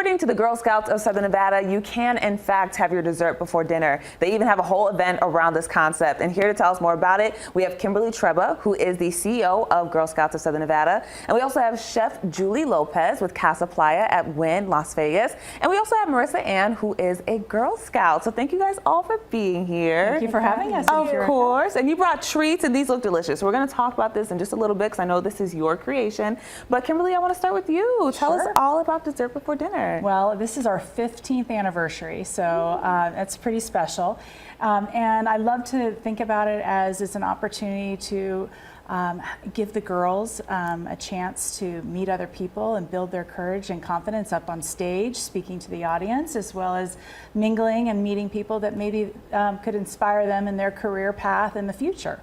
According to the Girl Scouts of Southern Nevada, you can in fact have your dessert before dinner. They even have a whole event around this concept. And here to tell us more about it, we have Kimberly Treba, who is the CEO of Girl Scouts of Southern Nevada. And we also have Chef Julie Lopez with Casa Playa at Wynn Las Vegas. And we also have Marissa Ann, who is a Girl Scout. So thank you guys all for being here. Thank you for having us. Of course. And you brought treats, and these look delicious. So we're going to talk about this in just a little bit because I know this is your creation. But Kimberly, I want to start with you. Tell us all about dessert before dinner. Well, this is our 15th anniversary, so it's pretty special. And I love to think about it as it's an opportunity to give the girls a chance to meet other people and build their courage and confidence up on stage, speaking to the audience, as well as mingling and meeting people that maybe could inspire them in their career path in the future.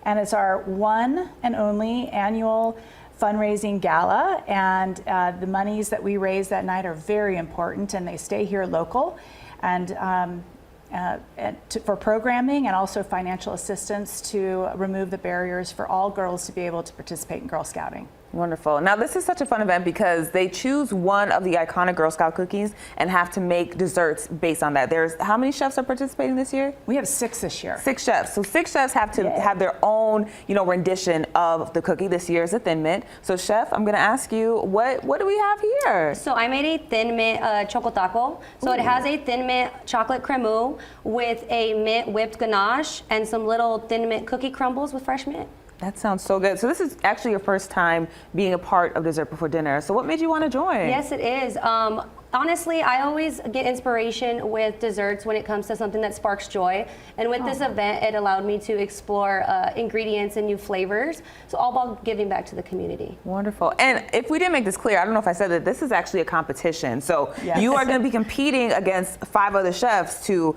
And it's our one and only annual fundraising gala, and the monies that we raise that night are very important, and they stay here local, and for programming and also financial assistance to remove the barriers for all girls to be able to participate in Girl Scouting. Wonderful. Now, this is such a fun event because they choose one of the iconic Girl Scout cookies and have to make desserts based on that. There's how many chefs are participating this year? We have 6 this year. 6 chefs. So 6 chefs have to have their own, rendition of the cookie. This year is a Thin Mint. So, Chef, I'm going to ask you, what do we have here? So I made a Thin Mint choco taco. So it has a Thin Mint chocolate cremeux with a mint whipped ganache and some little Thin Mint cookie crumbles with fresh mint. That sounds so good. So this is actually your first time being a part of Dessert Before Dinner. So what made you want to join? Yes, it is. Honestly, I always get inspiration with desserts when it comes to something that sparks joy. And with this event, it allowed me to explore ingredients and new flavors. So all about giving back to the community. Wonderful. And if we didn't make this clear, I don't know if I said that this is actually a competition. So you are going to be competing against 5 other chefs to,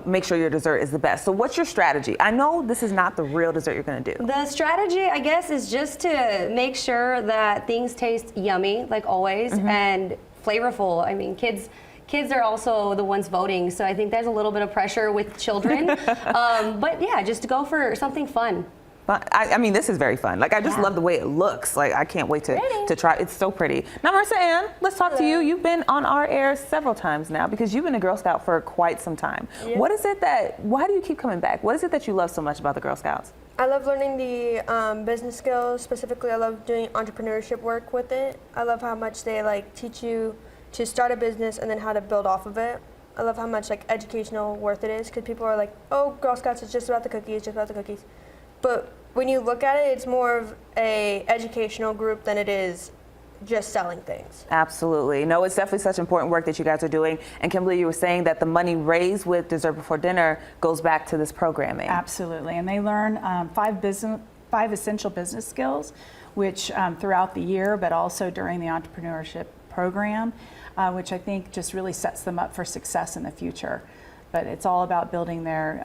make sure your dessert is the best. So what's your strategy? I know this is not the real dessert you're going to do. The strategy, I guess, is just to make sure that things taste yummy, like always, and flavorful. I mean, kids are also the ones voting, so I think there's a little bit of pressure with children. But yeah, just to go for something fun. But I mean, this is very fun. Like, I just love the way it looks. Like, I can't wait to try. It's so pretty. Now, Marissa Ann, let's talk to you. You've been on our air several times now because you've been a Girl Scout for quite some time. Yep. Why do you keep coming back? What is it that you love so much about the Girl Scouts? I love learning the business skills. Specifically, I love doing entrepreneurship work with it. I love how much they teach you to start a business and then how to build off of it. I love how much educational worth it is because people are like, oh, Girl Scouts is just about the cookies, But when you look at it, it's more of a educational group than it is just selling things. Absolutely. No, it's definitely such important work that you guys are doing. And Kimberly, you were saying that the money raised with Dessert Before Dinner goes back to this programming. Absolutely. And they learn 5 essential business skills, which throughout the year, but also during the entrepreneurship program, which I think just really sets them up for success in the future. But it's all about building their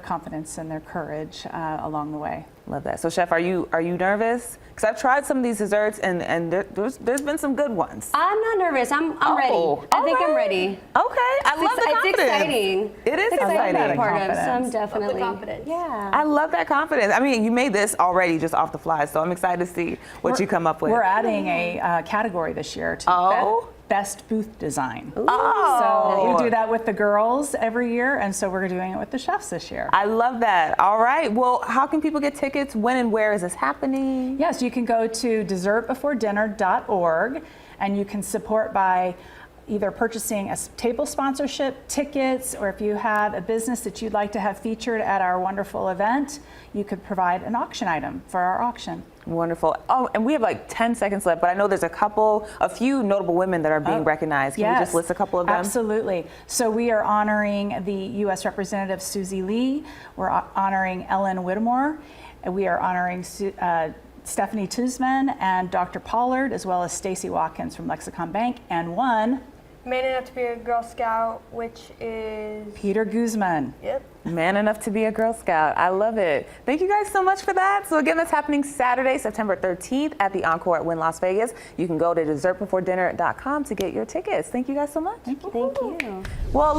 confidence and their courage along the way. Love that. So, Chef, are you nervous? Because I've tried some of these desserts, and there's been some good ones. I'm not nervous. I'm ready. I think I'm ready. Okay. I love the confidence. It's exciting. It is exciting. Part of, so I'm definitely confident. Yeah. I love that confidence. I mean, you made this already just off the fly, so I'm excited to see what you come up with. We're adding a category this year to Best Booth Design. Oh. So we do that with the girls every year, and so we're doing it with the chefs this year. I love that. All right. Well, how can people get tickets? When and where is this happening? Yes, you can go to dessertbeforedinner.org, and you can support by either purchasing a table sponsorship, tickets, or if you have a business that you'd like to have featured at our wonderful event, you could provide an auction item for our auction. Wonderful. Oh, and we have 10 seconds left, but I know there's a few notable women that are being recognized. Can you just list a couple of them? Absolutely. So we are honoring the U.S. Representative Susie Lee. We're honoring Ellen Whittemore. We are honoring Stephanie Tuzman and Dr. Pollard, as well as Stacy Watkins from Lexicon Bank, and one Man enough to be a Girl Scout, which is Peter Guzman. Yep. Man enough to be a Girl Scout. I love it. Thank you guys so much for that. So again, that's happening Saturday, September 13th at the Encore at Wynn Las Vegas. You can go to dessertbeforedinner.com to get your tickets. Thank you guys so much. Thank you. Thank you. Well,